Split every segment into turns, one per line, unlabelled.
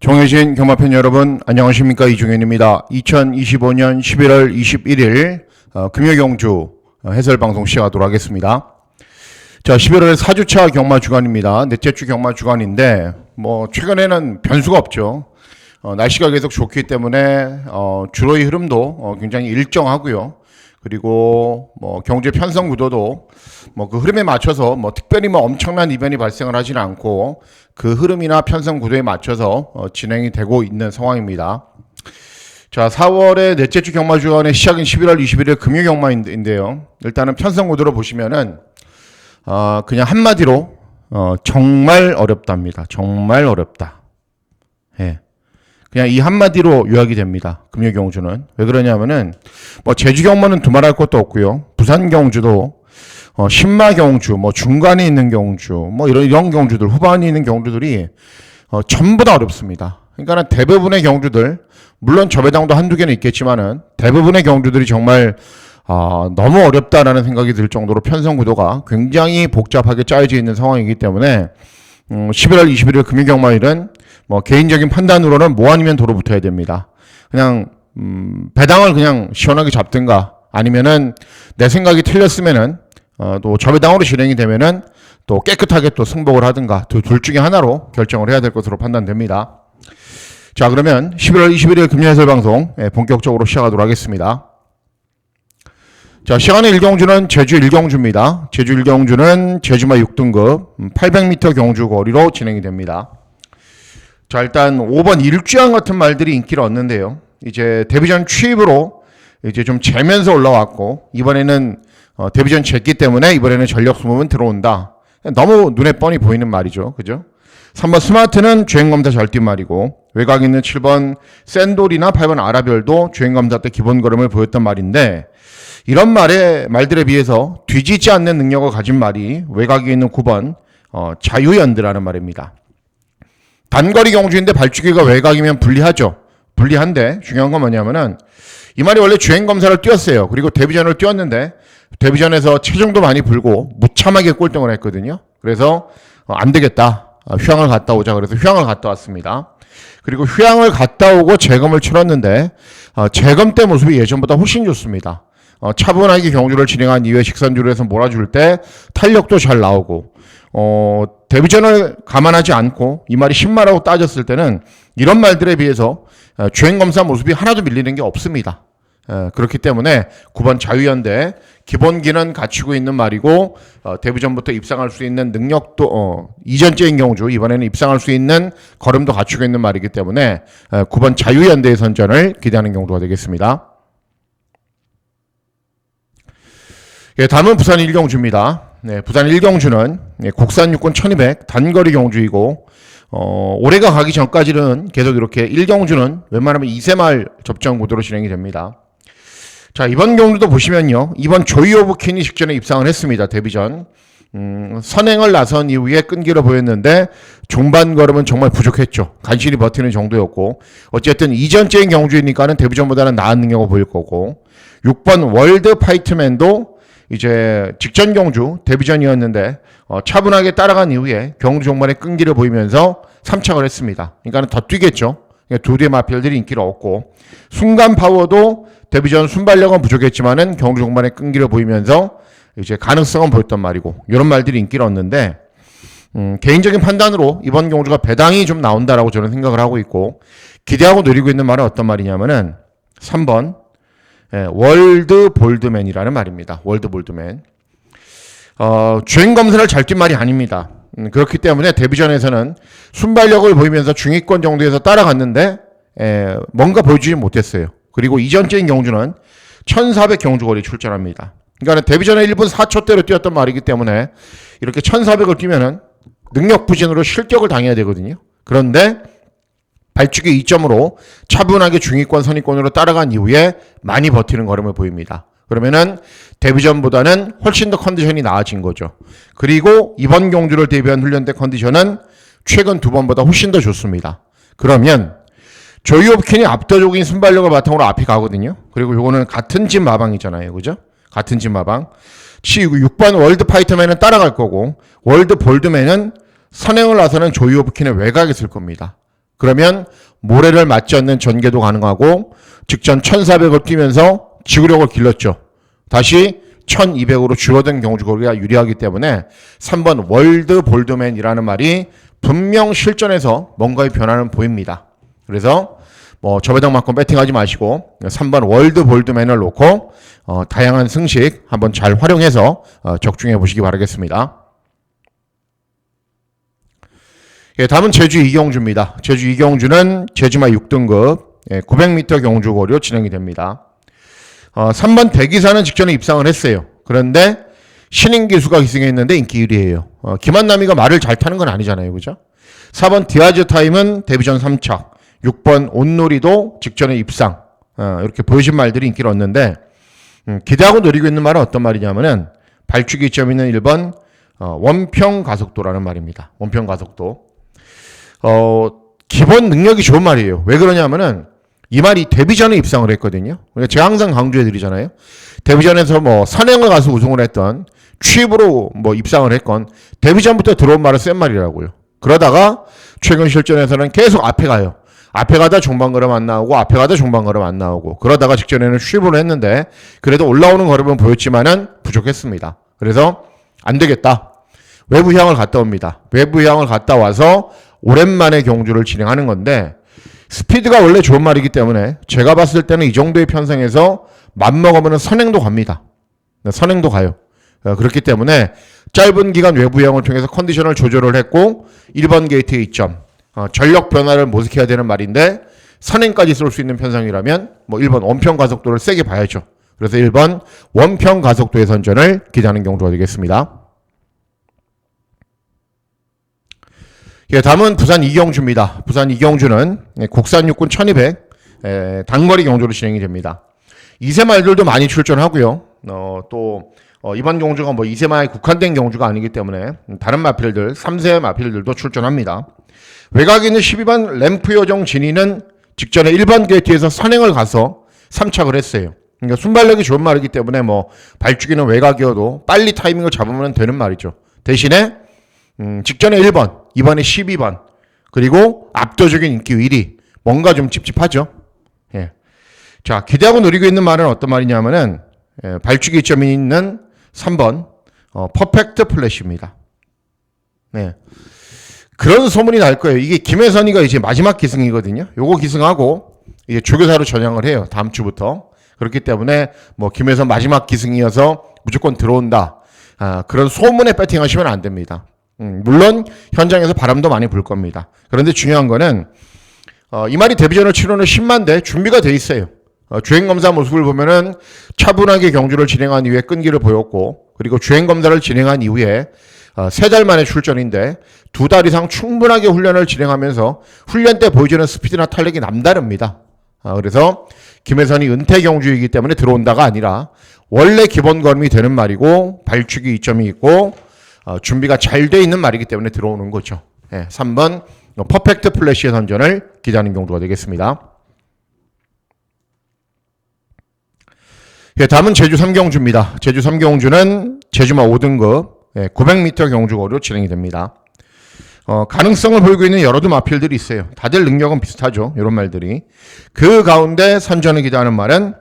정해진 경마팬 여러분 안녕하십니까, 이종현입니다. 2025년 11월 21일 금요경주 해설방송 시작하도록 하겠습니다. 자, 11월 4주차 경마 주간입니다. 넷째 주 경마 주간인데 최근에는 변수가 없죠. 날씨가 계속 좋기 때문에 주로의 흐름도 굉장히 일정하고요. 그리고 경제 편성 구도도 그 흐름에 맞춰서 특별히 엄청난 이변이 발생을 하지는 않고 그 흐름이나 편성 구도에 맞춰서 진행이 되고 있는 상황입니다. 자, 4월의 넷째 주 경마 주간의 시작인 11월 21일 금요 경마인데요. 일단은 편성 구도로 보시면은 그냥 한마디로 정말 어렵답니다. 정말 어렵다. 예. 그냥 이 한마디로 요약이 됩니다. 금요 경주는. 왜 그러냐면은 제주 경마는 두말할 것도 없고요. 부산 경주도 신마 경주, 중간에 있는 경주, 이런 경주들, 후반에 있는 경주들이 전부 다 어렵습니다. 그러니까 대부분의 경주들, 물론 저배당도 한두 개는 있겠지만은 대부분의 경주들이 정말 너무 어렵다라는 생각이 들 정도로 편성 구도가 굉장히 복잡하게 짜여져 있는 상황이기 때문에 11월 21일 금요경마일은 개인적인 판단으로는 뭐 아니면 도로 붙어야 됩니다. 그냥 배당을 그냥 시원하게 잡든가, 아니면은 내 생각이 틀렸으면은 또 저배당으로 진행이 되면은 또 깨끗하게 또 승복을 하든가, 둘 중에 하나로 결정을 해야 될 것으로 판단됩니다. 자, 그러면 11월 21일 금요 해설 방송 본격적으로 시작하도록 하겠습니다. 자, 시간의 1경주는 제주 1경주입니다. 제주 1경주는 제주마 6등급 800m 경주 거리로 진행이 됩니다. 자, 일단 5번 일주양 같은 말들이 인기를 얻는데요. 이제 데뷔전 취입으로 이제 좀 재면서 올라왔고, 이번에는 데뷔전 쟀기 때문에 이번에는 전력 숨으면 들어온다. 너무 눈에 뻔히 보이는 말이죠. 그죠? 3번 스마트는 주행검사 잘 뛴 말이고, 외곽 있는 7번 샌돌이나 8번 아라별도 주행검사 때 기본 걸음을 보였던 말인데, 이런 말들에 비해서 뒤지지 않는 능력을 가진 말이 외곽에 있는 9번 자유연드라는 말입니다. 단거리 경주인데 발주기가 외곽이면 불리하죠. 불리한데 중요한 건 뭐냐면은 이 말이 원래 주행검사를 뛰었어요. 그리고 데뷔전을 뛰었는데 데뷔전에서 체중도 많이 불고 무참하게 꼴등을 했거든요. 그래서 안 되겠다, 휴양을 갔다 오자. 그래서 휴양을 갔다 왔습니다. 그리고 휴양을 갔다 오고 재검을 치렀는데 재검 때 모습이 예전보다 훨씬 좋습니다. 차분하게 경주를 진행한 이후에 직선주로에서 몰아줄 때 탄력도 잘 나오고, 데뷔전을 감안하지 않고 이 말이 신마라고 따졌을 때는 이런 말들에 비해서 주행검사 모습이 하나도 밀리는 게 없습니다. 그렇기 때문에 9번 자유연대 기본기는 갖추고 있는 말이고, 데뷔전부터 입상할 수 있는 능력도 이전째인 경주 이번에는 입상할 수 있는 걸음도 갖추고 있는 말이기 때문에 9번 자유연대의 선전을 기대하는 경주가 되겠습니다. 예, 다음은 부산 1경주입니다. 네, 부산 1경주는 국산 육군 1200 단거리 경주이고, 올해가 가기 전까지는 계속 이렇게 1경주는 웬만하면 2세말 접전 구도로 진행이 됩니다. 자, 이번 경주도 보시면요, 이번 조이 오브 퀸이 직전에 입상을 했습니다. 데뷔전. 선행을 나선 이후에 끈기를 보였는데 중반 걸음은 정말 부족했죠. 간신히 버티는 정도였고, 어쨌든 이전째인 경주이니까는 데뷔전보다는 나은 능력을 보일 거고, 6번 월드 파이트맨도 이제 직전 경주 데뷔전이었는데 차분하게 따라간 이후에 경주 종반에 끈기를 보이면서 3착을 했습니다. 그러니까 더 뛰겠죠. 두 대의 마필들이 인기를 얻고, 순간 파워도 데뷔전 순발력은 부족했지만은 경주 종반에 끈기를 보이면서 이제 가능성은 보였단 말이고, 이런 말들이 인기를 얻는데, 개인적인 판단으로 이번 경주가 배당이 좀 나온다라고 저는 생각을 하고 있고, 기대하고 노리고 있는 말은 어떤 말이냐면은 3번 월드 볼드맨이라는 말입니다. 월드 볼드맨. 주행검사를 잘 뛴 말이 아닙니다. 그렇기 때문에 데뷔전에서는 순발력을 보이면서 중위권 정도에서 따라갔는데 뭔가 보여주지 못했어요. 그리고 이전째인 경주는 1400 경주거리 출전합니다. 그러니까 데뷔전에 1분 4초대로 뛰었던 말이기 때문에 이렇게 1400을 뛰면은 능력 부진으로 실격을 당해야 되거든요. 그런데 발주기 2점으로 차분하게 중위권 선위권으로 따라간 이후에 많이 버티는 걸음을 보입니다. 그러면은 데뷔전보다는 훨씬 더 컨디션이 나아진 거죠. 그리고 이번 경주를 대비한 훈련 때 컨디션은 최근 두 번보다 훨씬 더 좋습니다. 그러면 조이 오브 퀸이 압도적인 순발력을 바탕으로 앞이 가거든요. 그리고 요거는 같은 집 마방이잖아요. 그죠? 같은 집 마방. 6번 월드 파이터맨은 따라갈 거고, 월드 볼드맨은 선행을 나서는 조이 오브 퀸의 외곽에 있을 겁니다. 그러면 모래를 맞지 않는 전개도 가능하고 직전 1400을 뛰면서 지구력을 길렀죠. 다시 1200으로 줄어든 경주거리가 유리하기 때문에 3번 월드 볼드맨이라는 말이 분명 실전에서 뭔가의 변화는 보입니다. 그래서 저배당만큼 배팅하지 마시고 3번 월드 볼드맨을 놓고 다양한 승식 한번 잘 활용해서 적중해 보시기 바라겠습니다. 예, 다음은 제주 이경주입니다. 제주 이경주는 제주마 6등급 900m 경주거리로 진행이 됩니다. 3번 대기사는 직전에 입상을 했어요. 그런데 신인 기수가 기승했는데 인기 1위예요. 김한남이가 말을 잘 타는 건 아니잖아요. 그죠? 4번 디아즈 타임은 데뷔전 3착, 6번 온놀이도 직전에 입상. 이렇게 보여준 말들이 인기를 얻는데 기대하고 노리고 있는 말은 어떤 말이냐면은 발주기 점 있는 1번 원평 가속도라는 말입니다. 원평 가속도. 기본 능력이 좋은 말이에요. 왜 그러냐면은 이 말이 데뷔전에 입상을 했거든요. 제가 항상 강조해 드리잖아요. 데뷔전에서 선행을 가서 우승을 했던 취입으로 입상을 했건 데뷔전부터 들어온 말은 센 말이라고요. 그러다가 최근 실전에서는 계속 앞에 가요. 앞에 가다 중반 걸음 안 나오고 앞에 가다 중반 걸음 안 나오고 그러다가 직전에는 취입을 했는데 그래도 올라오는 걸음은 보였지만은 부족했습니다. 그래서 안 되겠다. 외부 향을 갔다 옵니다. 외부 향을 갔다 와서 오랜만에 경주를 진행하는 건데 스피드가 원래 좋은 말이기 때문에 제가 봤을 때는 이 정도의 편성에서 맘먹으면 선행도 갑니다. 선행도 가요. 그렇기 때문에 짧은 기간 외부형을 통해서 컨디션을 조절을 했고 1번 게이트의 이점 전력 변화를 모색해야 되는 말인데 선행까지 쏠 수 있는 편성이라면 1번 원평 가속도를 세게 봐야죠. 그래서 1번 원평 가속도의 선전을 기대하는 경주가 되겠습니다. 예, 다음은 부산 이경주입니다. 부산 이경주는 국산 육군 1200 단거리 경주로 진행이 됩니다. 2세말들도 많이 출전하고요. 또 이번 경주가 2세마에 국한된 경주가 아니기 때문에 다른 마필들 3세 마필들도 출전합니다. 외곽에 있는 12번 램프 요정 진이는 직전에 1번 게이트에서 선행을 가서 3착을 했어요. 그러니까 순발력이 좋은 말이기 때문에 발주기는 외곽이어도 빨리 타이밍을 잡으면 되는 말이죠. 대신에 직전에 1번, 이번에 12번, 그리고 압도적인 인기 1위. 뭔가 좀 찝찝하죠? 예. 자, 기대하고 노리고 있는 말은 어떤 말이냐면은, 발주기 이점이 있는 3번, 퍼펙트 플래시입니다. 네. 그런 소문이 날 거예요. 이게 김혜선이가 이제 마지막 기승이거든요. 요거 기승하고, 이제 조교사로 전향을 해요. 다음 주부터. 그렇기 때문에, 김혜선 마지막 기승이어서 무조건 들어온다. 그런 소문에 배팅하시면 안 됩니다. 물론 현장에서 바람도 많이 불 겁니다. 그런데 중요한 거는 이 말이 데뷔전을 치르는 10만 대 준비가 돼 있어요. 주행검사 모습을 보면은 차분하게 경주를 진행한 이후에 끈기를 보였고 그리고 주행검사를 진행한 이후에 3달 만에 출전인데 2달 이상 충분하게 훈련을 진행하면서 훈련 때 보여주는 스피드나 탄력이 남다릅니다. 그래서 김혜선이 은퇴 경주이기 때문에 들어온다가 아니라 원래 기본 걸음이 되는 말이고 발축이 이점이 있고 준비가 잘 돼 있는 말이기 때문에 들어오는 거죠. 3번 퍼펙트 플래시의 선전을 기대하는 경주가 되겠습니다. 다음은 제주 3경주입니다. 제주 3경주는 제주마 5등급 900m 경주거리로 진행이 됩니다. 가능성을 보이고 있는 여러 마필들이 있어요. 다들 능력은 비슷하죠. 이런 말들이. 그 가운데 선전을 기대하는 말은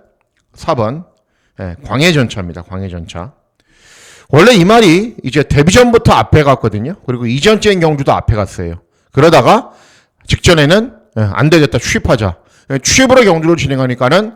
4번 광해전차입니다. 광해전차. 원래 이 말이 이제 데뷔전부터 앞에 갔거든요. 그리고 이전째인 경주도 앞에 갔어요. 그러다가 직전에는 안 되겠다. 취입하자. 취입으로 경주를 진행하니까는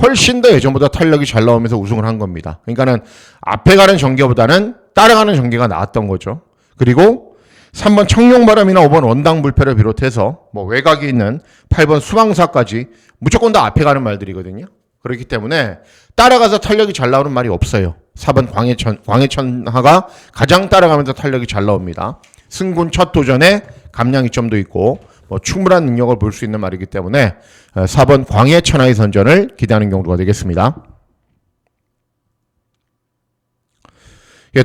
훨씬 더 예전보다 탄력이 잘 나오면서 우승을 한 겁니다. 그러니까는 앞에 가는 전개보다는 따라가는 전개가 나았던 거죠. 그리고 3번 청룡바람이나 5번 원당불패를 비롯해서 외곽에 있는 8번 수방사까지 무조건 다 앞에 가는 말들이거든요. 그렇기 때문에 따라가서 탄력이 잘 나오는 말이 없어요. 4번 광해천하가 가장 따라가면서 탄력이 잘 나옵니다. 승군 첫 도전에 감량이점도 있고 충분한 능력을 볼 수 있는 말이기 때문에 4번 광해천하의 선전을 기대하는 경주가 되겠습니다.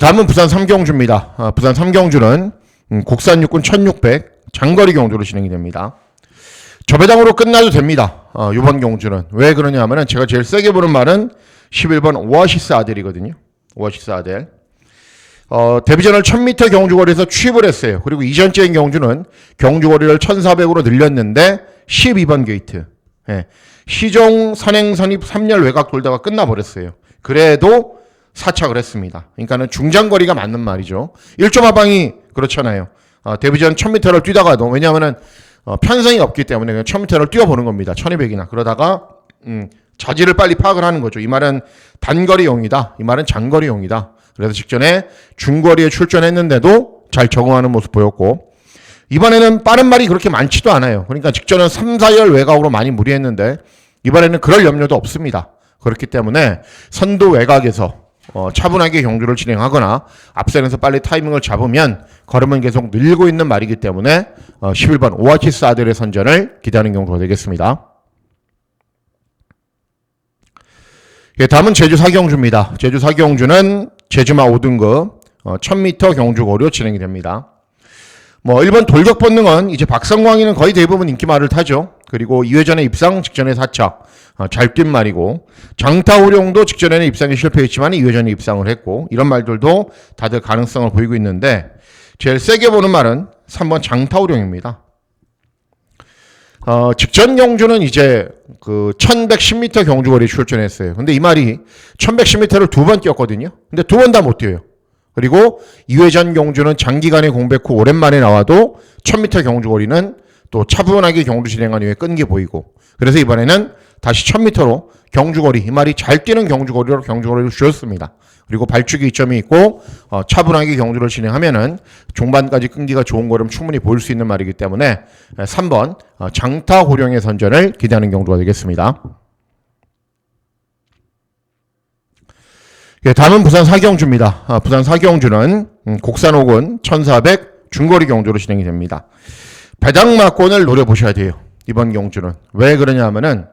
다음은 부산 3경주입니다. 부산 3경주는 국산 육군 1600 장거리 경주로 진행이 됩니다. 저배당으로 끝나도 됩니다. 이번 경주는. 왜 그러냐면은 제가 제일 세게 보는 말은 11번 오아시스 아델이거든요. 오아시스 아델. 데뷔전을 1000m 경주거리에서 취입을 했어요. 그리고 이전적인 경주는 경주거리를 1400으로 늘렸는데 12번 게이트. 예. 시종 선행 선입 3열 외곽 돌다가 끝나버렸어요. 그래도 사착을 했습니다. 그러니까는 중장거리가 맞는 말이죠. 1점 하방이 그렇잖아요. 데뷔전 1000m를 뛰다가도, 왜냐하면은 편성이 없기 때문에 그냥 1000m를 뛰어보는 겁니다. 1200이나. 그러다가 자질을 빨리 파악을 하는 거죠. 이 말은 단거리용이다. 이 말은 장거리용이다. 그래서 직전에 중거리에 출전했는데도 잘 적응하는 모습 보였고, 이번에는 빠른 말이 그렇게 많지도 않아요. 그러니까 직전은 3, 4열 외곽으로 많이 무리했는데 이번에는 그럴 염려도 없습니다. 그렇기 때문에 선두 외곽에서 차분하게 경주를 진행하거나 앞선에서 빨리 타이밍을 잡으면 걸음은 계속 늘고 있는 말이기 때문에 11번 오아시스 아들의 선전을 기대하는 경우가 되겠습니다. 예, 다음은 제주 4경주입니다. 제주 4경주는 제주마 5등급 1000m 경주거리로 진행이 됩니다. 1번 돌격 본능은 이제 박성광이는 거의 대부분 인기말을 타죠. 그리고 2회전에 입상, 직전에 사착. 잘 뛴 말이고, 장타호룡도 직전에는 입상에 실패했지만 2회전에 입상을 했고, 이런 말들도 다들 가능성을 보이고 있는데, 제일 세게 보는 말은 3번 장타호룡입니다. 직전 경주는 이제 1110m 경주거리에 출전했어요. 근데 이 말이 1110m를 2번 뛰었거든요. 근데 2번 다 못 뛰어요. 그리고 2회전 경주는 장기간의 공백 후 오랜만에 나와도 1000m 경주거리는 또 차분하게 경주 진행한 이후에 끈기 보이고, 그래서 이번에는 다시 1000m로 경주거리, 이 말이 잘 뛰는 경주거리를 주었습니다. 그리고 발축이 이점이 있고 차분하게 경주를 진행하면은 종반까지 끈기가 좋은 걸음 충분히 보일 수 있는 말이기 때문에 3번 장타호룡의 선전을 기대하는 경주가 되겠습니다. 예, 다음은 부산 4경주입니다. 부산 4경주는 곡산옥은 1400 중거리 경주로 진행이 됩니다. 배당마권을 노려보셔야 돼요. 이번 경주는. 왜 그러냐 하면은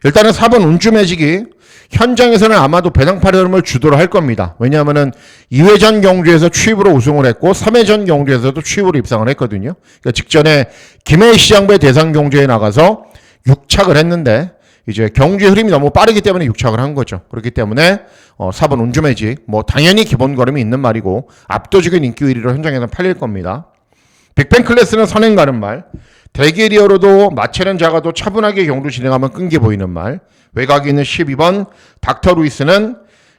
일단은 4번 운주매직이 현장에서는 아마도 배당팔의 흐름을 주도를 할 겁니다. 왜냐하면은 2회전 경주에서 취입으로 우승을 했고 3회전 경주에서도 취입으로 입상을 했거든요. 그러니까 직전에 김해시장배 대상 경주에 나가서 6착을 했는데 이제 경주의 흐름이 너무 빠르기 때문에 6착을 한 거죠. 그렇기 때문에 4번 운주매직 당연히 기본 걸음이 있는 말이고 압도적인 인기 1위로 현장에서 팔릴 겁니다. 빅뱅 클래스는 선행 가는 말, 대게리어로도 마체는 작아도 차분하게 경주 진행하면 끈기 보이는 말, 외곽에 있는 12번 닥터 루이스는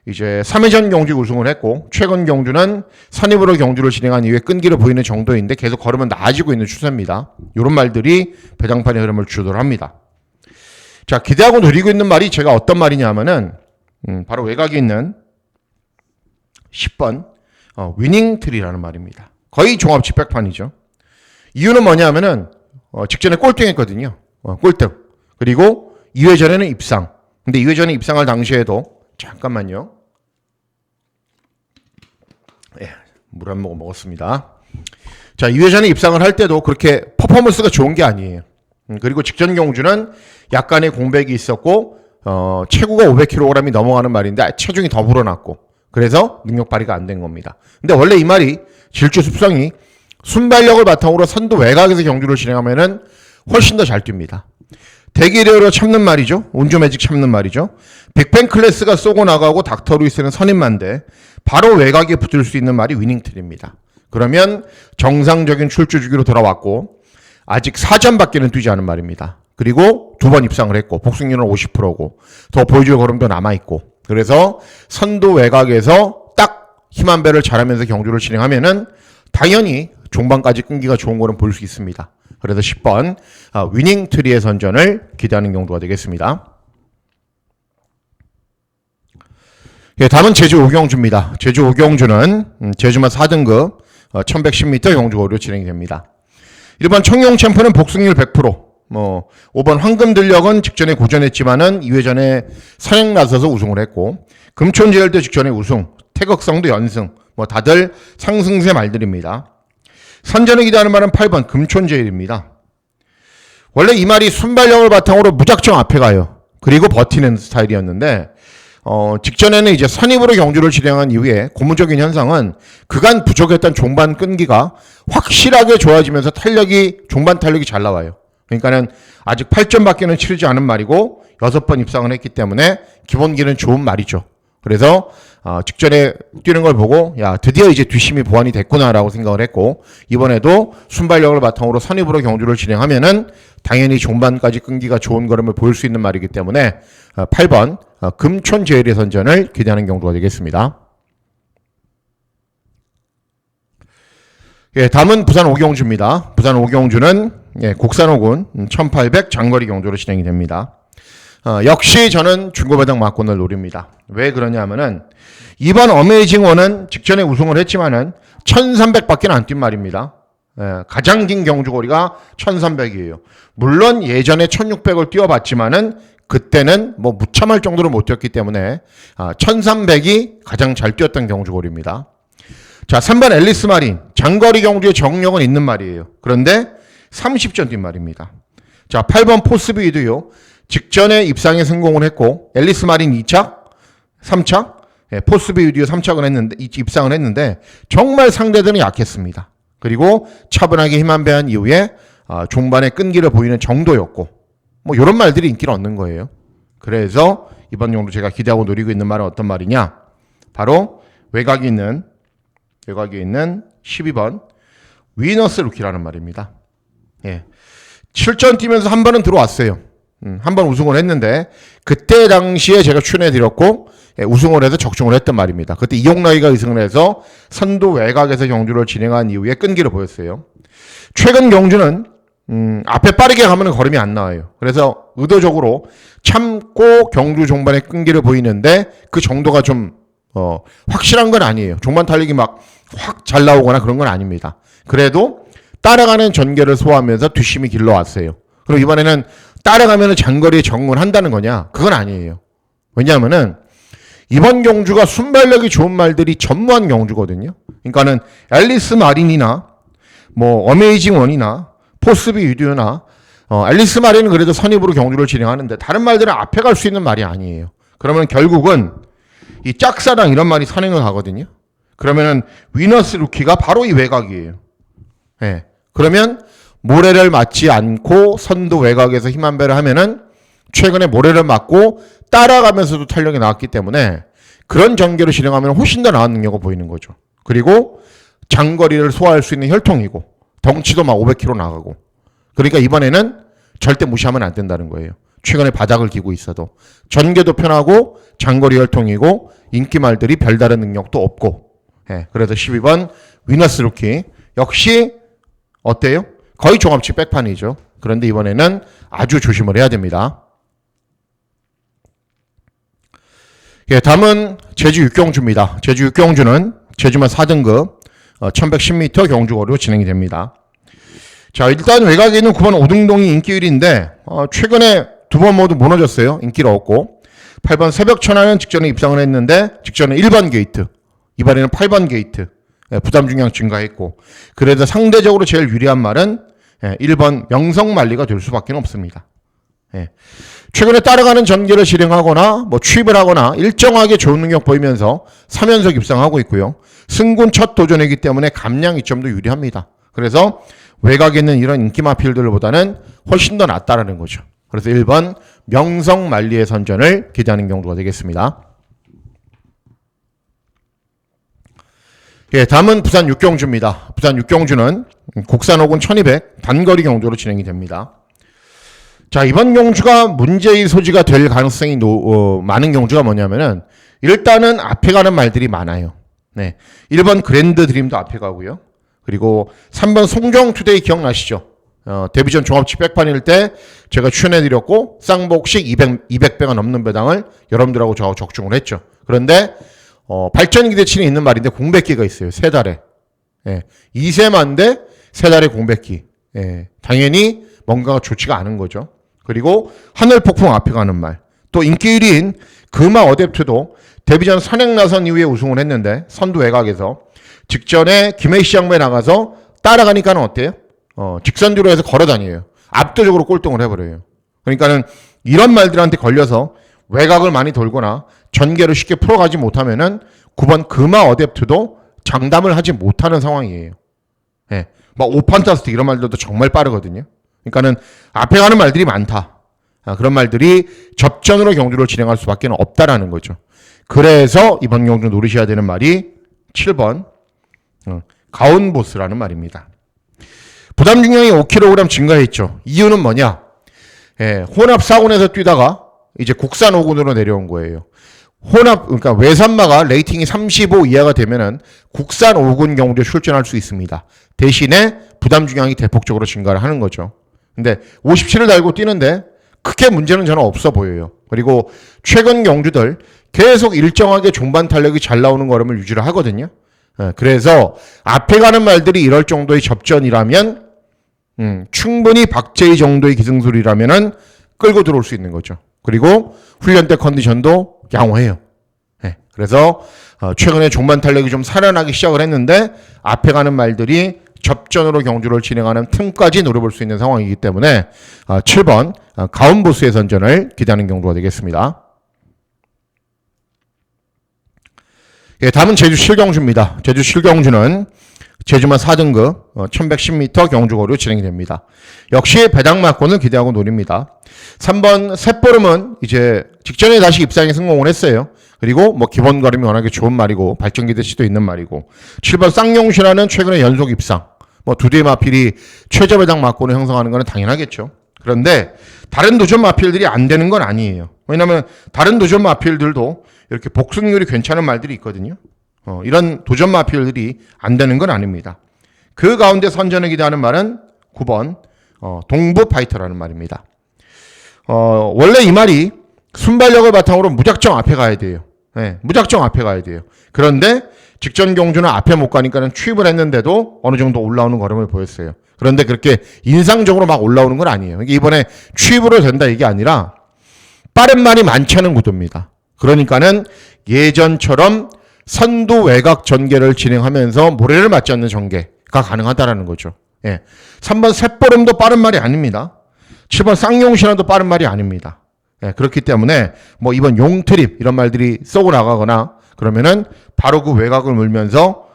이제 3회전 경주 우승을 했고 최근 경주는 선입으로 경주를 진행한 이후에 끈기를 보이는 정도인데 계속 걸으면 나아지고 있는 추세입니다. 이런 말들이 배당판의 흐름을 주도를 합니다. 자, 기대하고 노리고 있는 말이 제가 어떤 말이냐면은 바로 외곽에 있는 10번 위닝트리라는 말입니다. 거의 종합 집백판이죠. 이유는 뭐냐면은 직전에 꼴등했거든요. 꼴등. 그리고 2회전에는 입상. 근데 2회전에 입상할 당시에도 잠깐만요. 예, 물 한 모금 먹었습니다. 자, 2회전에 입상을 할 때도 그렇게 퍼포먼스가 좋은 게 아니에요. 그리고 직전 경주는 약간의 공백이 있었고 체구가 500kg이 넘어가는 말인데 체중이 더 불어났고 그래서 능력 발휘가 안 된 겁니다. 근데 원래 이 말이 질주 습성이 순발력을 바탕으로 선두 외곽에서 경주를 진행하면은 훨씬 더 잘 뜁니다. 대기리어로 참는 말이죠. 운주매직 참는 말이죠. 빅뱅 클래스가 쏘고 나가고 닥터 루이스는 선임만데 바로 외곽에 붙을 수 있는 말이 위닝트리입니다. 그러면 정상적인 출주 주기로 돌아왔고 아직 4전밖에는 뛰지 않은 말입니다. 그리고 2번 입상을 했고 복승률은 50%고 더 보여줄 걸음도 남아있고 그래서 선두 외곽에서 딱 힘 한 배를 잘하면서 경주를 진행하면은 당연히 종반까지 끈기가 좋은 걸음 볼 수 있습니다. 그래서 10번 위닝트리의 선전을 기대하는 경우가 되겠습니다. 예, 다음은 제주 5경주입니다. 제주 5경주는 제주마 4등급 1110m 경주거리로 진행이 됩니다. 1번 청룡 챔프는 복승률 100%, 5번 황금들력은 직전에 고전했지만은 2회전에 선행 나서서 우승을 했고, 금촌제일도 직전에 우승, 태극성도 연승, 다들 상승세 말들입니다. 선전을 기대하는 말은 8번 금촌제일입니다. 원래 이 말이 순발력을 바탕으로 무작정 앞에 가요. 그리고 버티는 스타일이었는데 직전에는 이제 선입으로 경주를 진행한 이후에 고무적인 현상은 그간 부족했던 종반 끈기가 확실하게 좋아지면서 종반 탄력이 잘 나와요. 그러니까는 아직 8점밖에는 치르지 않은 말이고 6번 입상을 했기 때문에 기본기는 좋은 말이죠. 그래서 직전에 뛰는 걸 보고 야 드디어 이제 뒷심이 보완이 됐구나라고 생각을 했고 이번에도 순발력을 바탕으로 선입으로 경주를 진행하면은 당연히 종반까지 끈기가 좋은 걸음을 보일 수 있는 말이기 때문에 8번 금촌 제일의 선전을 기대하는 경주가 되겠습니다. 예, 다음은 부산 오경주입니다. 부산 오경주는 국산 5군 1800 장거리 경주로 진행이 됩니다. 역시 저는 중고배당 막권을 노립니다. 왜 그러냐면은 이번 어메이징 원은 직전에 우승을 했지만은 1300밖에 안 뛴 말입니다. 가장 긴 경주거리가 1300이에요. 물론 예전에 1600을 뛰어봤지만은 그때는 뭐 무참할 정도로 못 뛰었기 때문에 1300이 가장 잘 뛰었던 경주거리입니다. 자, 3번 앨리스 마린 장거리 경주의 정력은 있는 말이에요. 그런데 30전 뛴 말입니다. 자, 8번 포스비드요. 직전에 입상에 성공을 했고 앨리스 마린 2착, 3착, 포스비드요 3착을 했는데 입상을 했는데 정말 상대들은 약했습니다. 그리고 차분하게 힘 한 배한 이후에 종반의 끈기를 보이는 정도였고 뭐 이런 말들이 인기를 얻는 거예요. 그래서 이번 경주 제가 기대하고 노리고 있는 말은 어떤 말이냐? 바로 외곽에 있는 12번 위너스 루키라는 말입니다. 예. 7전 뛰면서 한 번은 들어왔어요. 한 번 우승을 했는데 그때 당시에 제가 추천해드렸고 우승을 해서 적중을 했던 말입니다. 그때 이용라이가 우승을 해서 선두 외곽에서 경주를 진행한 이후에 끈기를 보였어요. 최근 경주는 앞에 빠르게 가면 걸음이 안 나와요. 그래서 의도적으로 참고 경주 종반에 끈기를 보이는데 그 정도가 좀 확실한 건 아니에요. 종반 달리기 막 확 잘 나오거나 그런 건 아닙니다. 그래도 따라가는 전개를 소화하면서 뒷심이 길러왔어요. 그럼 이번에는 따라가면 장거리에 적응을 한다는 거냐? 그건 아니에요. 왜냐하면은 이번 경주가 순발력이 좋은 말들이 전무한 경주거든요. 그러니까는 앨리스 마린이나 뭐 어메이징 원이나 포스비 유디오나 앨리스 마린은 그래도 선입으로 경주를 진행하는데 다른 말들은 앞에 갈 수 있는 말이 아니에요. 그러면 결국은 이 짝사랑 이런 말이 선행을 하거든요. 그러면은 위너스 루키가 바로 이 외곽이에요. 예. 그러면 모래를 맞지 않고 선두 외곽에서 힘 한 배를 하면은 최근에 모래를 맞고 따라가면서도 탄력이 나왔기 때문에 그런 전개로 진행하면 훨씬 더 나은 능력을 보이는 거죠. 그리고 장거리를 소화할 수 있는 혈통이고 덩치도 막 500kg 나가고 그러니까 이번에는 절대 무시하면 안 된다는 거예요. 최근에 바닥을 기고 있어도 전개도 편하고 장거리 혈통이고 인기말들이 별다른 능력도 없고 그래서 12번 위너스 루키 역시 어때요? 거의 종합식 백판이죠. 그런데 이번에는 아주 조심을 해야 됩니다. 다음은 제주 육경주입니다. 제주 육경주는 제주만 4등급 1110m 경주거리로 진행이 됩니다. 자, 일단 외곽에 있는 9번 오등동이 인기 1위인데 최근에 두 번 모두 무너졌어요. 인기를 얻고 8번 새벽천하는 직전에 입상을 했는데 직전에 1번 게이트 이번에는 8번 게이트 부담 중량 증가했고 그래도 상대적으로 제일 유리한 말은 1번 명성만리가 될 수밖에 없습니다. 최근에 따라가는 전개를 실행하거나 뭐 취입을 하거나 일정하게 좋은 능력 보이면서 3연속 입상하고 있고요. 승군 첫 도전이기 때문에 감량 이점도 유리합니다. 그래서 외곽에 있는 이런 인기마 필들보다는 훨씬 더 낫다라는 거죠. 그래서 1번 명성만리의 선전을 기대하는 경주가 되겠습니다. 다음은 부산 육경주입니다. 부산 육경주는 국산 5군 1200 단거리 경주로 진행이 됩니다. 자, 이번 경주가 문제의 소지가 될 가능성이 많은 경주가 뭐냐면은 일단은 앞에 가는 말들이 많아요. 1번 그랜드 드림도 앞에 가고요. 그리고 3번 송정투데이 기억나시죠? 데뷔전 종합식 백판일 때 제가 추천해드렸고 쌍복식 200배가 넘는 배당을 여러분들하고 저하고 적중을 했죠. 그런데 발전 기대치는 있는 말인데 공백기가 있어요. 세 달에. 2세만데 세 달에 공백기. 당연히 뭔가가 좋지가 않은 거죠. 그리고 하늘폭풍 앞에 가는 말. 또 인기 1위인 금화 어댑트도 데뷔전 선행 나선 이후에 우승을 했는데 선두 외곽에서 직전에 김혜시 장배 나가서 따라가니까는 어때요? 직선주로 해서 걸어다녀요. 압도적으로 꼴등을 해버려요. 그러니까는 이런 말들한테 걸려서 외곽을 많이 돌거나 전개를 쉽게 풀어가지 못하면은 9번 금화 어댑트도 장담을 하지 못하는 상황이에요. 막 오판타스틱 이런 말들도 정말 빠르거든요. 그러니까는 앞에 가는 말들이 많다. 그런 말들이 접전으로 경주를 진행할 수밖에 없다라는 거죠. 그래서 이번 경주 노리셔야 되는 말이 7번 가온보스라는 말입니다. 부담 중량이 5kg 증가했죠. 이유는 뭐냐? 혼합 4군에서 뛰다가 이제 국산 5군으로 내려온 거예요. 그러니까 외산마가 레이팅이 35 이하가 되면은 국산 5군 경주에 출전할 수 있습니다. 대신에 부담 중량이 대폭적으로 증가를 하는 거죠. 근데 57을 달고 뛰는데 크게 문제는 저는 없어 보여요. 그리고 최근 경주들 계속 일정하게 종반 탄력이 잘 나오는 걸음을 유지를 하거든요. 그래서 앞에 가는 말들이 이럴 정도의 접전이라면 충분히 박재희 정도의 기승술이라면은 끌고 들어올 수 있는 거죠. 그리고 훈련 때 컨디션도 양호해요. 그래서 최근에 종반 탄력이 좀 살아나기 시작을 했는데 앞에 가는 말들이 접전으로 경주를 진행하는 틈까지 노려볼 수 있는 상황이기 때문에 7번 가온보스의 선전을 기대하는 경주가 되겠습니다. 다음은 제주 실경주입니다. 제주 실경주는 제주만 4등급 1110m 경주거리로 진행이 됩니다. 역시 배당 막권을 기대하고 노립니다. 3번 셋보름은 이제 직전에 다시 입상에 성공을 했어요. 그리고 뭐 기본 걸음이 워낙에 좋은 말이고 발전 기대치도 있는 말이고 7번 쌍용시라는 최근에 연속 입상 뭐 두 대의 마필이 최저 배당 막권을 형성하는 것은 당연하겠죠. 그런데 다른 도전 마필들이 안 되는 건 아니에요. 왜냐하면 다른 도전 마필들도 이렇게 복승률이 괜찮은 말들이 있거든요. 이런 도전 마필들이 안 되는 건 아닙니다. 그 가운데 선전을 기대하는 말은 9번 동부 파이터라는 말입니다. 원래 이 말이 순발력을 바탕으로 무작정 앞에 가야 돼요. 무작정 앞에 가야 돼요. 그런데 직전 경주는 앞에 못 가니까는 취입을 했는데도 어느 정도 올라오는 걸음을 보였어요. 그런데 그렇게 인상적으로 막 올라오는 건 아니에요. 이번에 취입으로 된다 이게 아니라 빠른 말이 많지 않은 구도입니다. 그러니까는 예전처럼 선두 외곽 전개를 진행하면서 모래를 맞지 않는 전개가 가능하다라는 거죠. 3번 셋보름도 빠른 말이 아닙니다. 7번 쌍용신화도 빠른 말이 아닙니다. 그렇기 때문에 뭐 이번 용트립 이런 말들이 쏘고 나가거나 그러면은 바로 그 외곽을 물면서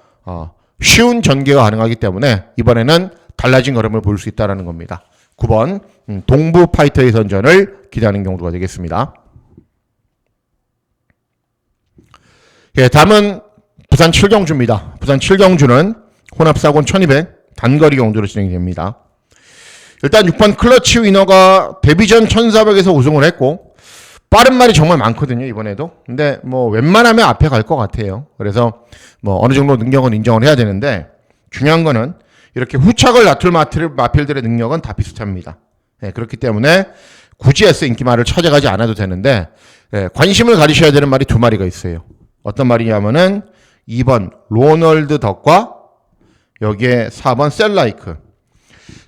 쉬운 전개가 가능하기 때문에 이번에는 달라진 걸음을 볼 수 있다는 겁니다. 9번 동부 파이터의 선전을 기대하는 경주가 되겠습니다. 다음은 부산 7경주입니다. 부산 7경주는 혼합사곤 1200 단거리 경주로 진행이 됩니다. 일단 6번 클러치 위너가 데뷔전 1400에서 우승을 했고 빠른 말이 정말 많거든요, 이번에도. 근데 뭐 웬만하면 앞에 갈 것 같아요. 그래서 뭐 어느 정도 능력은 인정을 해야 되는데 중요한 거는 이렇게 후착을 다툴 마필들의 능력은 다 비슷합니다. 그렇기 때문에 굳이 애써 인기말을 찾아가지 않아도 되는데 관심을 가지셔야 되는 말이 두 마리가 있어요. 어떤 말이냐면은 2번 로널드 덕과 여기에 4번 셀라이크.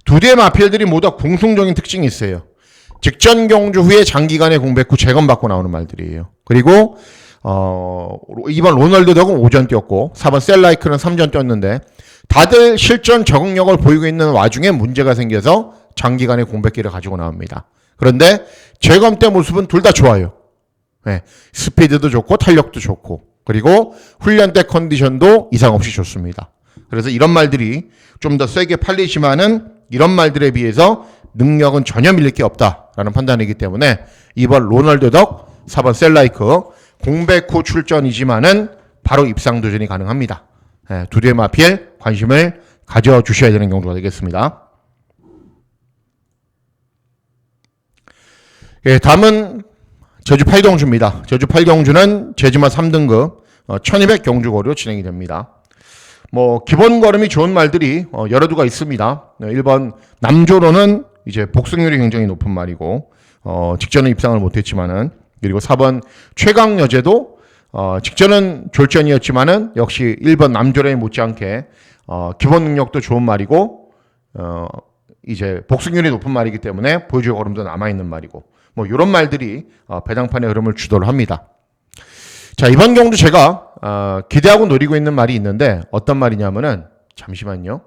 두 대의 마필들이 모두 공통적인 특징이 있어요. 직전 경주 후에 장기간의 공백 후 재검받고 나오는 말들이에요. 그리고 2번 로널드 덕은 5전 뛰었고 4번 셀라이크는 3전 뛰었는데 다들 실전 적응력을 보이고 있는 와중에 문제가 생겨서 장기간의 공백기를 가지고 나옵니다. 그런데 재검 때 모습은 둘 다 좋아요. 스피드도 좋고 탄력도 좋고 그리고 훈련 때 컨디션도 이상 없이 좋습니다. 그래서 이런 말들이 좀 더 세게 팔리지만은 이런 말들에 비해서 능력은 전혀 밀릴 게 없다라는 판단이기 때문에 2번 로널드 덕, 4번 셀라이크 공백 후 출전이지만은 바로 입상 도전이 가능합니다. 두 대의 마필 관심을 가져주셔야 되는 경우가 되겠습니다. 다음은 제주 8경주입니다. 제주 8경주는 제주마 3등급 1200 경주거리로 진행이 됩니다. 뭐 기본 걸음이 좋은 말들이 여러 두가 있습니다. 1번 남조로는 이제 복승률이 굉장히 높은 말이고 직전에 입상을 못했지만은 그리고 4번 최강여제도 직전은 졸전이었지만은 역시 1번 남조로에 못지않게 기본 능력도 좋은 말이고 이제 복승률이 높은 말이기 때문에 보여줄 걸음도 남아있는 말이고 뭐 이런 말들이 배당판의 흐름을 주도를 합니다. 자, 이번 경주 제가 기대하고 노리고 있는 말이 있는데 어떤 말이냐면은 잠시만요.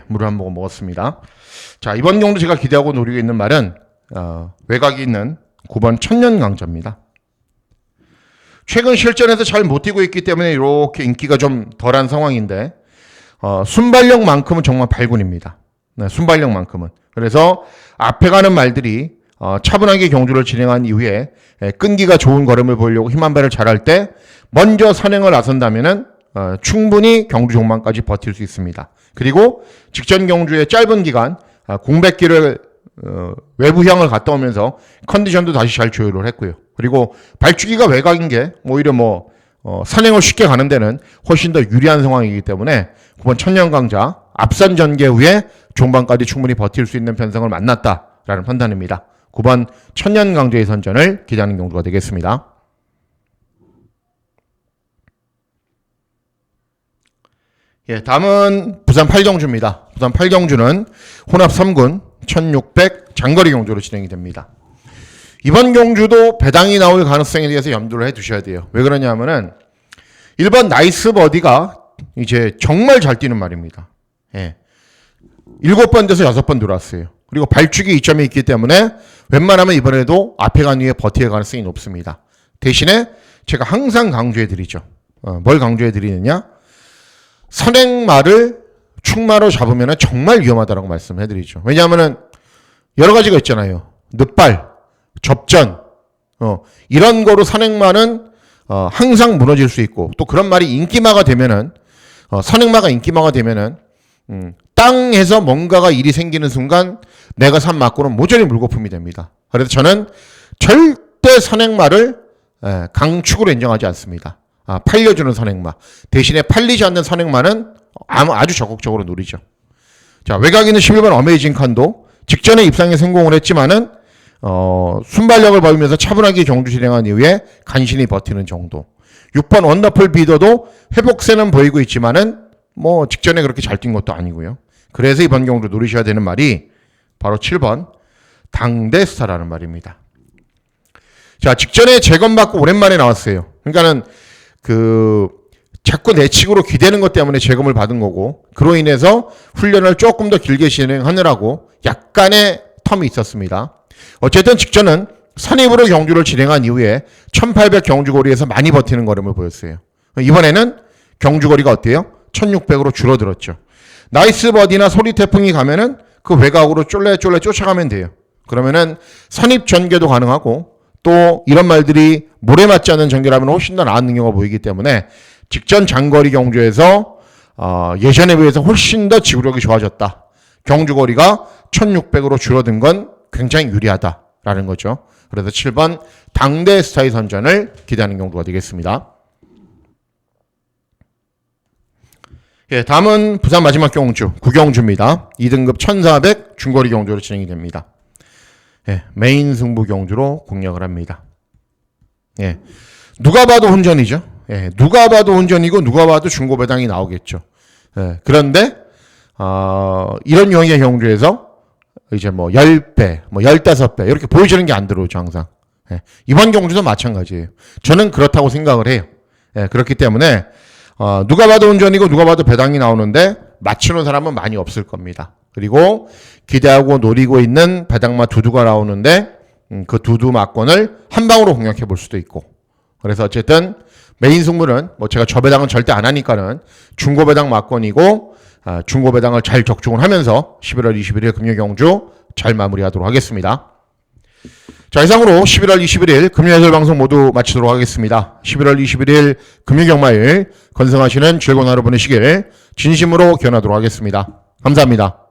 물을 한 모금 먹었습니다. 자, 이번 경주 제가 기대하고 노리고 있는 말은 외곽이 있는 9번 천년강자입니다. 최근 실전에서 잘 못 뛰고 있기 때문에 이렇게 인기가 좀 덜한 상황인데 순발력만큼은 정말 발군입니다. 네, 순발력만큼은. 그래서 앞에 가는 말들이 차분하게 경주를 진행한 이후에 끈기가 좋은 걸음을 보이려고 힘 한 배를 잘할 때 먼저 선행을 나선다면은 충분히 경주 종반까지 버틸 수 있습니다. 그리고 직전 경주의 짧은 기간 공백기를 외부향을 갔다 오면서 컨디션도 다시 잘 조율을 했고요. 그리고 발주기가 외곽인 게 오히려 선행을 쉽게 가는 데는 훨씬 더 유리한 상황이기 때문에 9번 천년강자 앞선 전개 후에 종반까지 충분히 버틸 수 있는 편성을 만났다라는 판단입니다. 9번 천년강자의 선전을 기대하는 경주가 되겠습니다. 예, 다음은 부산 8경주입니다. 부산 8경주는 혼합 3군 1600 장거리 경주로 진행이 됩니다. 이번 경주도 배당이 나올 가능성에 대해서 염두를 해 두셔야 돼요. 왜 그러냐면은 1번 나이스 버디가 이제 정말 잘 뛰는 말입니다. 예. 7번 돼서 6번 들어왔어요. 그리고 발주기 이점이 있기 때문에 웬만하면 이번에도 앞에 간 이후에 버틸 가능성이 높습니다. 대신에 제가 항상 강조해 드리죠. 뭘 강조해 드리느냐? 선행마를 축마로 잡으면 정말 위험하다고 말씀해 드리죠. 왜냐하면은 여러 가지가 있잖아요. 늦발, 접전, 이런 거로 선행마는 항상 무너질 수 있고, 또 그런 말이 인기마가 되면은, 선행마가 인기마가 되면은, 땅에서 뭔가가 일이 생기는 순간 내가 산 맞고는 모조리 물거품이 됩니다. 그래서 저는 절대 선행마를 강축으로 인정하지 않습니다. 팔려주는 선행마. 대신에 팔리지 않는 선행마는 아주 적극적으로 노리죠. 자, 외곽에는 11번 어메이징 칸도 직전에 입상에 성공을 했지만은, 순발력을 보이면서 차분하게 경주 진행한 이후에 간신히 버티는 정도. 6번 원더풀 비더도 회복세는 보이고 있지만은, 직전에 그렇게 잘 뛴 것도 아니고요. 그래서 이번 경주 노리셔야 되는 말이 바로 7번 당대스타라는 말입니다. 자, 직전에 재검받고 오랜만에 나왔어요. 그러니까는 자꾸 내측으로 기대는 것 때문에 재검을 받은 거고, 그로 인해서 훈련을 조금 더 길게 진행하느라고 약간의 텀이 있었습니다. 어쨌든 직전은 선입으로 경주를 진행한 이후에 1800 경주거리에서 많이 버티는 걸음을 보였어요. 이번에는 경주거리가 어때요? 1600으로 줄어들었죠. 나이스 버디나 소리 태풍이 가면은 그 외곽으로 쫄래쫄래 쫓아가면 돼요. 그러면은 선입 전개도 가능하고, 또 이런 말들이 모래 맞지 않는 전개라면 훨씬 더 나은 능력을 보이기 때문에 직전 장거리 경주에서 예전에 비해서 훨씬 더 지구력이 좋아졌다. 경주거리가 1600으로 줄어든 건 굉장히 유리하다라는 거죠. 그래서 7번 당대 스타의 선전을 기대하는 경주가 되겠습니다. 예, 다음은 부산 마지막 경주 9경주입니다. 2등급 1400 중거리 경주로 진행이 됩니다. 예, 메인 승부 경주로 공략을 합니다. 예, 누가 봐도 혼전이죠. 예, 누가 봐도 혼전이고 누가 봐도 중고 배당이 나오겠죠. 예, 그런데 이런 유형의 경주에서 이제 10배, 15배 이렇게 보여지는 게 안 들어오죠, 항상. 예, 이번 경주도 마찬가지예요. 저는 그렇다고 생각을 해요. 예, 그렇기 때문에 누가 봐도 혼전이고 누가 봐도 배당이 나오는데 맞추는 사람은 많이 없을 겁니다. 그리고 기대하고 노리고 있는 배당마 두두가 나오는데 그 두두 막권을 한 방으로 공략해 볼 수도 있고. 그래서 어쨌든 메인 승부는 제가 저 배당은 절대 안 하니까는 중고 배당 막권이고, 중고 배당을 잘 적중을 하면서 11월 21일 금요 경주 잘 마무리하도록 하겠습니다. 자, 이상으로 11월 21일 금요 해설 방송 모두 마치도록 하겠습니다. 11월 21일 금요 경마일 건승하시는 즐거운 하루 보내시길 진심으로 기원하도록 하겠습니다. 감사합니다.